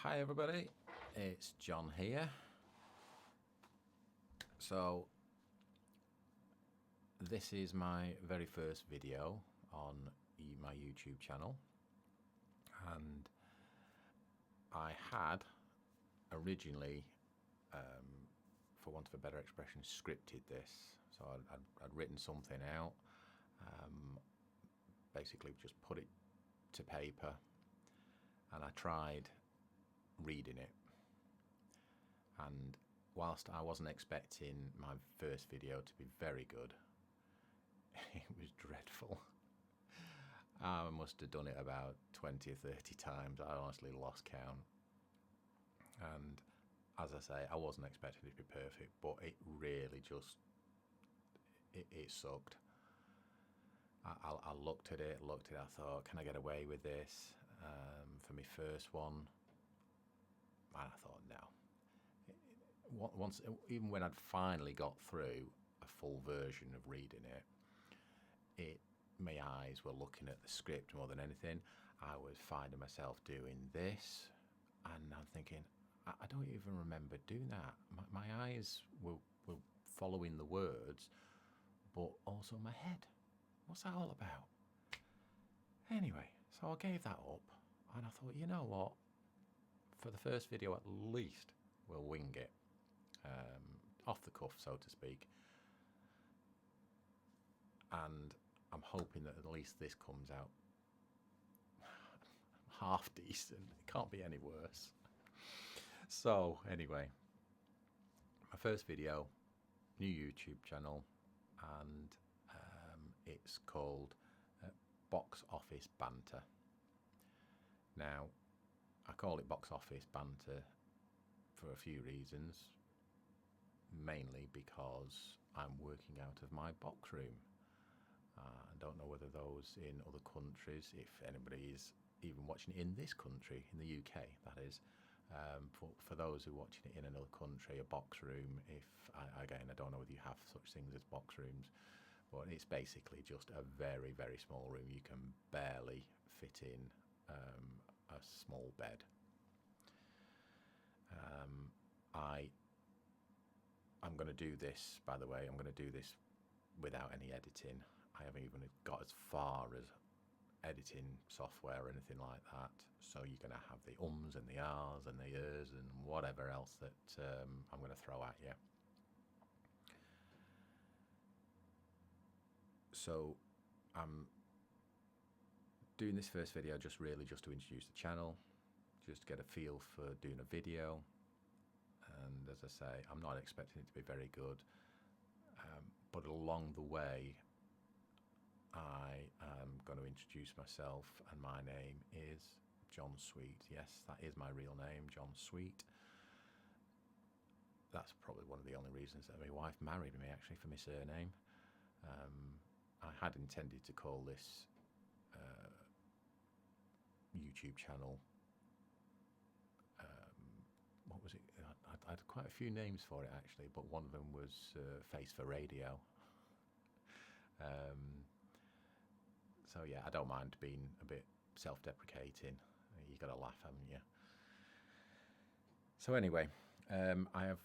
Hi everybody, it's John here. So this is my very first video on my YouTube channel, and I had originally, for want of a better expression, scripted this. So I'd written something out, basically just put it to paper, and I tried reading it. And whilst I wasn't expecting my first video to be very good, it was dreadful. I must have done it about 20 or 30 times. I honestly lost count. And as I say, I wasn't expecting it to be perfect, but it really just, it sucked. I looked at it, I thought, can I get away with this for my first one? And I thought, no. Once, even when I'd finally got through a full version of reading it, my eyes were looking at the script more than anything. I was finding myself doing this, and I'm thinking, I don't even remember doing that. My eyes were following the words, but also my head. What's that all about? Anyway, so I gave that up, and I thought, you know what? For the first video, at least, we'll wing it. Off the cuff, so to speak. And I'm hoping that at least this comes out half decent. It can't be any worse. So anyway, my first video, new YouTube channel, and it's called Box Office Banter. Now, I call it Box Office Banter for a few reasons. Mainly because I'm working out of my box room. I don't know whether those in other countries, if anybody is even watching it in this country, in the UK, that is. For those who are watching it in another country, a box room, again, I don't know whether you have such things as box rooms, but it's basically just a very, very small room. You can barely fit in a small bed. I'm going to do this, by the way, I'm going to do this without any editing. I haven't even got as far as editing software or anything like that. So you're going to have the ums and the ahs and the ers and whatever else that I'm going to throw at you. So I'm doing this first video just to introduce the channel, just get a feel for doing a video. And as I say, I'm not expecting it to be very good, but along the way I am going to introduce myself, and my name is John Sweet. Yes, that is my real name, John Sweet. That's probably one of the only reasons that my wife married me, actually, for my surname. I had intended to call this YouTube channel, what was it? I had quite a few names for it, actually, but one of them was Face for Radio. So yeah, I don't mind being a bit self-deprecating. You got to laugh, haven't you? So anyway, I have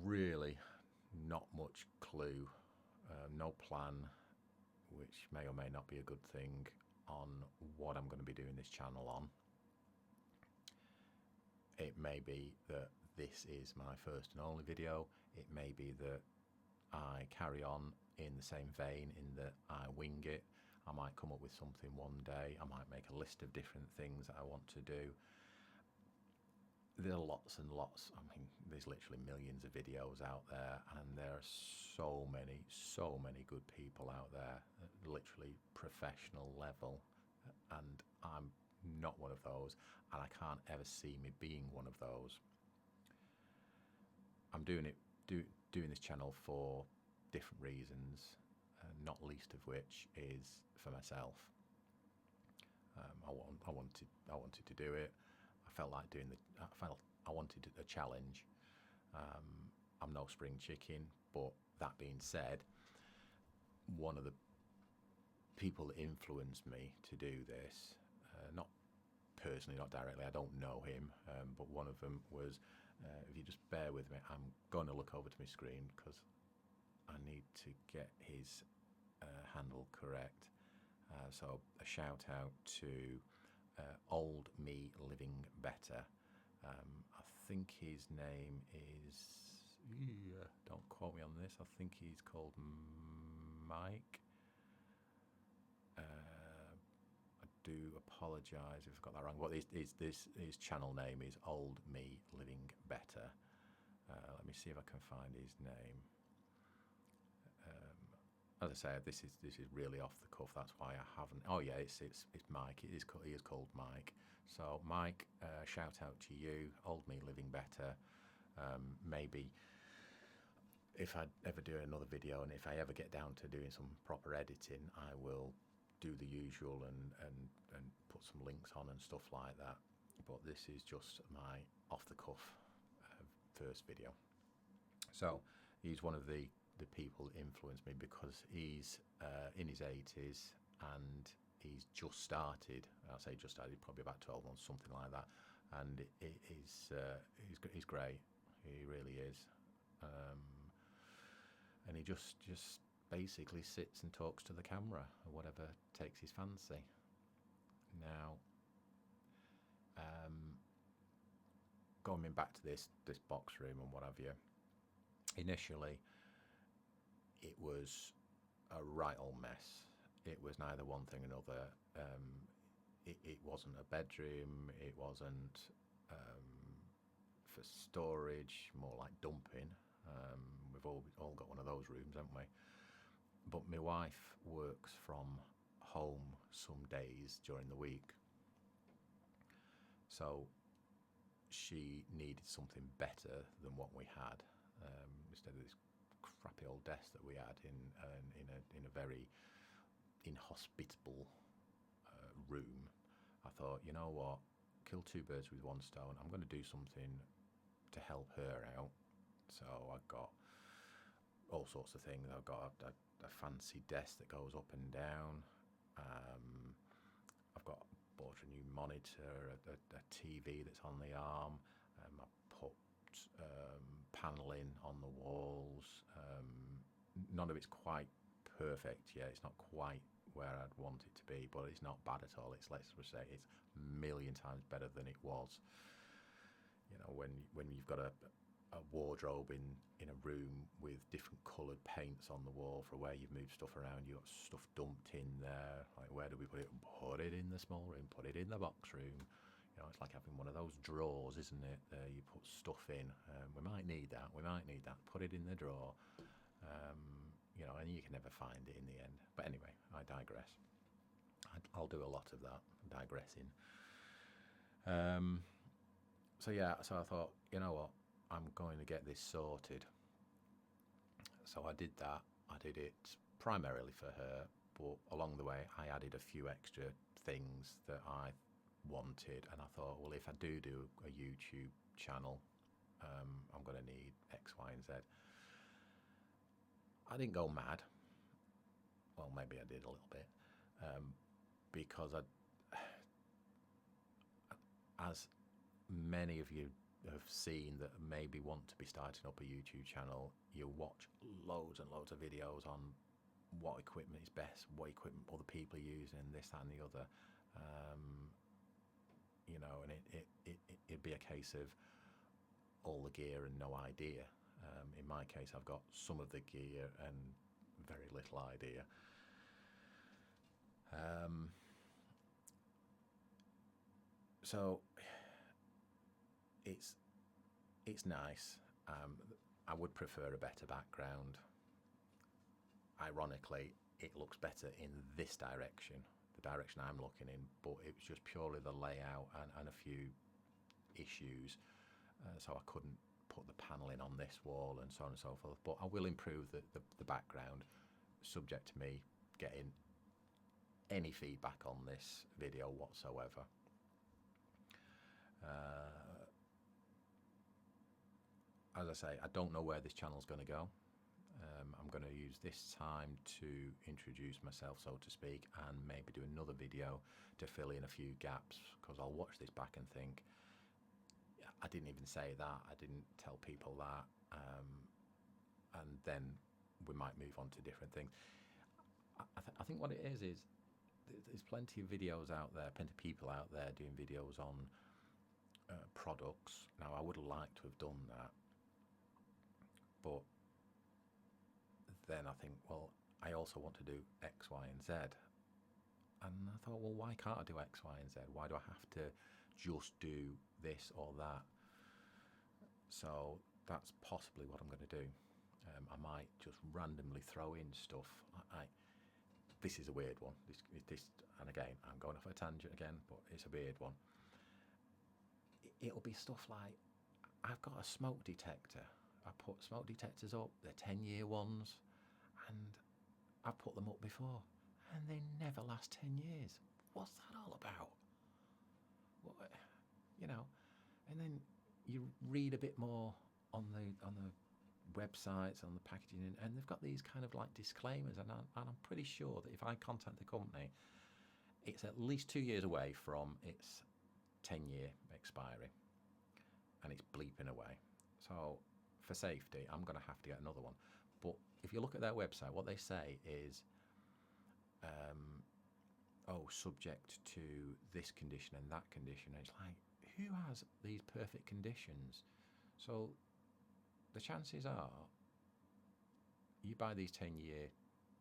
really not much clue, no plan, which may or may not be a good thing, on what I'm going to be doing this channel on. It may be that this is my first and only video. It may be that I carry on in the same vein, in that I wing it. I might come up with something one day. I might make a list of different things that I want to do. There are lots and lots. I mean, there's literally millions of videos out there, and there are so many good people out there, at literally professional level, and I'm not one of those, and I can't ever see me being one of those. I'm doing this channel for different reasons, not least of which is for myself. I wanted to do it. I felt like I wanted a challenge. I'm no spring chicken, but that being said, one of the people that influenced me to do this, not personally, not directly. I don't know him, but one of them was. If you just bear with me, I'm going to look over to my screen because I need to get his handle correct. So a shout out to Old Me Living Better. I think his name is. Don't quote me on this. I think he's called Mike. I do apologise if I've got that wrong. But his channel name is Old Me Living Better. Let me see if I can find his name. As I say, this is really off the cuff. That's why I haven't. Oh yeah, it's Mike. He is called Mike. So Mike, shout out to you, Old Me Living Better. Maybe if I ever do another video, and if I ever get down to doing some proper editing, I will do the usual and put some links on and stuff like that. But this is just my off the cuff first video. So he's one of the people that influenced me because he's in his 80s and he's just started. I'll say just started, probably about 12 months, something like that. And he's great. He really is. And he just basically sits and talks to the camera or whatever takes his fancy. Now, going back to this box room and what have you, initially it was a right old mess. It was neither one thing or another. It wasn't a bedroom, it wasn't for storage, more like dumping. We've all got one of those rooms, haven't we? But my wife works from home some days during the week, so she needed something better than what we had. Instead of this crappy old desk that we had in a very inhospitable room, I thought, you know what, kill two birds with one stone. I'm going to do something to help her out. So I got all sorts of things. I've got a fancy desk that goes up and down. I've bought a new monitor, a TV that's on the arm. I put paneling on the walls. None of it's quite perfect yet. It's not quite where I'd want it to be, but it's not bad at all. It's, let's just say, it's a million times better than it was. You know, when you've got a wardrobe in a room with different coloured paints on the wall for where you've moved stuff around, you've got stuff dumped in there. Like, where do we put it? Put it in the small room, put it in the box room. You know, it's like having one of those drawers, isn't it? You put stuff in. We might need that. Put it in the drawer. You know, and you can never find it in the end. But anyway, I digress. I'll do a lot of that, digressing. So I thought, you know what, I'm going to get this sorted. So I did that. I did it primarily for her, but along the way I added a few extra things that I wanted, and I thought, well, if I do a YouTube channel, I'm going to need X, Y, and Z. I didn't go mad. Well, maybe I did a little bit, because as many of you have seen that maybe want to be starting up a YouTube channel, you watch loads and loads of videos on what equipment is best, what equipment other people are using, this, that, and the other. You know, and it'd be a case of all the gear and no idea. In my case, I've got some of the gear and very little idea. So it's nice. I would prefer a better background. Ironically, it looks better in this direction, the direction I'm looking in, but it was just purely the layout and a few issues. So I couldn't put the paneling on this wall and so on and so forth. But I will improve the background, subject to me getting any feedback on this video whatsoever. As I say, I don't know where this channel's going to go. I'm going to use this time to introduce myself, so to speak, and maybe do another video to fill in a few gaps, because I'll watch this back and think, I didn't even say that, I didn't tell people that, and then we might move on to different things. I think what it is there's plenty of videos out there, plenty of people out there doing videos on products. Now, I would have liked to have done that, but then I think, well, I also want to do X, Y, and Z. And I thought, well, why can't I do X, Y, and Z? Why do I have to just do this or that? So that's possibly what I'm going to do. I might just randomly throw in stuff. This is a weird one. This, and again, I'm going off a tangent again, but it's a weird one. It'll be stuff like, I've got a smoke detector. I put smoke detectors up, they're 10-year ones, and I've put them up before, and they never last 10 years. What's that all about? What, you know? And then you read a bit more on the websites, on the packaging, and they've got these kind of like disclaimers, and I'm pretty sure that if I contact the company, it's at least 2 years away from its 10-year expiry, and it's bleeping away. So for safety, I'm going to have to get another one. But if you look at their website, what they say is, subject to this condition and that condition. And it's like, who has these perfect conditions? So the chances are you buy these 10-year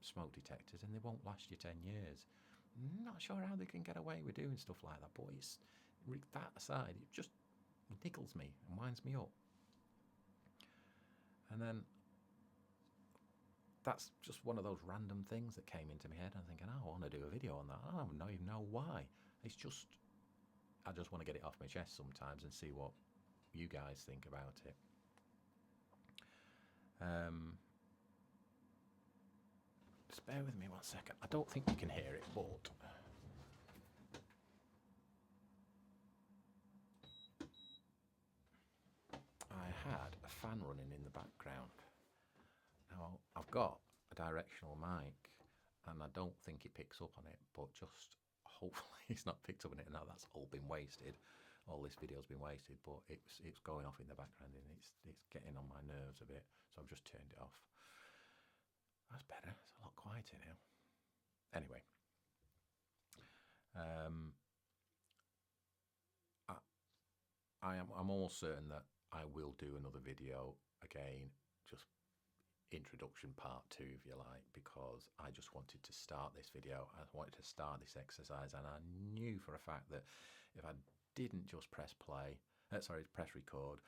smoke detectors and they won't last you 10 years. Not sure how they can get away with doing stuff like that, but it's, that aside, it just niggles me and winds me up. And then that's just one of those random things that came into my head. I'm thinking, I want to do a video on that. I don't even know why. It's just, I just want to get it off my chest sometimes and see what you guys think about it. Just bear with me 1 second. I don't think you can hear it, but I had a fan running in the background. Now, I've got a directional mic, and I don't think it picks up on it, but just hopefully it's not picked up on it. Now that's all been wasted. All this video's been wasted, but it's going off in the background, and it's getting on my nerves a bit, so I've just turned it off. That's better. It's a lot quieter now. Anyway, I'm almost certain that I will do another video again, just introduction part 2, if you like, because I just wanted to start this video. I wanted to start this exercise, and I knew for a fact that if I didn't just press record,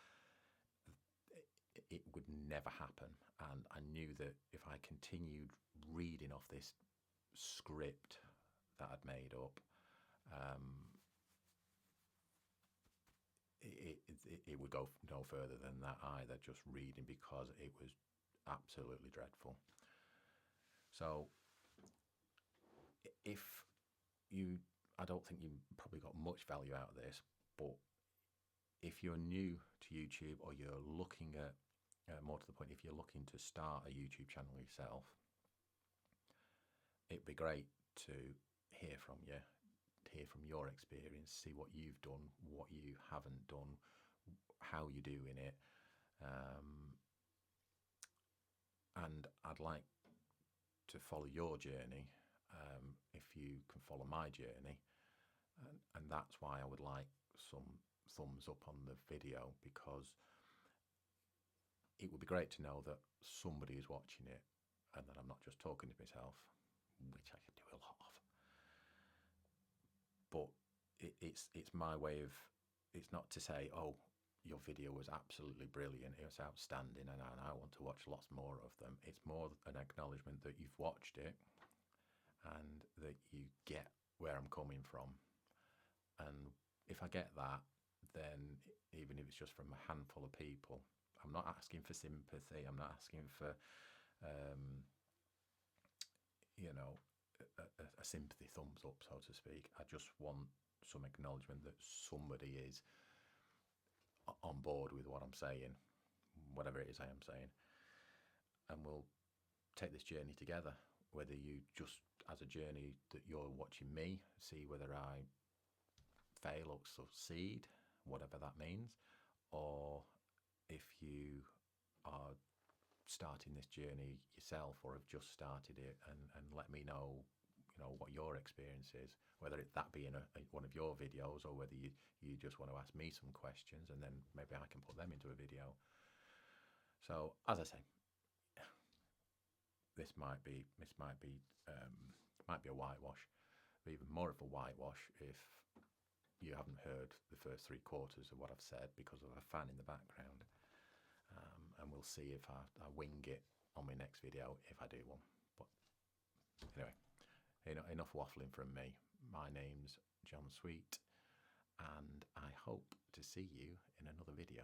it would never happen. And I knew that if I continued reading off this script that I'd made up, it would go no further than that either, just reading, because it was absolutely dreadful. So if you, I don't think you probably got much value out of this, but if you're new to YouTube, or you're looking at, more to the point, if you're looking to start a YouTube channel yourself, it'd be great to hear from you, to hear from your experience, see what you've done, what you haven't done, how you're doing it. And I'd like to follow your journey, if you can follow my journey. And that's why I would like some thumbs up on the video, because it would be great to know that somebody is watching it, and that I'm not just talking to myself, which I can do a lot of. But it's my way of, it's not to say, oh, your video was absolutely brilliant, it was outstanding, and I want to watch lots more of them. It's more an acknowledgement that you've watched it, and that you get where I'm coming from. And if I get that, then even if it's just from a handful of people, I'm not asking for sympathy, I'm not asking for a sympathy thumbs up, so to speak. I just want some acknowledgement that somebody is on board with what I'm saying, whatever it is I am saying. And we'll take this journey together, whether you just as a journey that you're watching me, see whether I fail or succeed, whatever that means, or if you are starting this journey yourself or have just started it, and let me know, what your experience is, whether that be in one of your videos, or whether you just want to ask me some questions and then maybe I can put them into a video. So as I say, this might be a whitewash, but even more of a whitewash if you haven't heard the first 3/4 of what I've said because of a fan in the background. And we'll see if I wing it on my next video, if I do one. But anyway, enough waffling from me. My name's John Sweet, and I hope to see you in another video.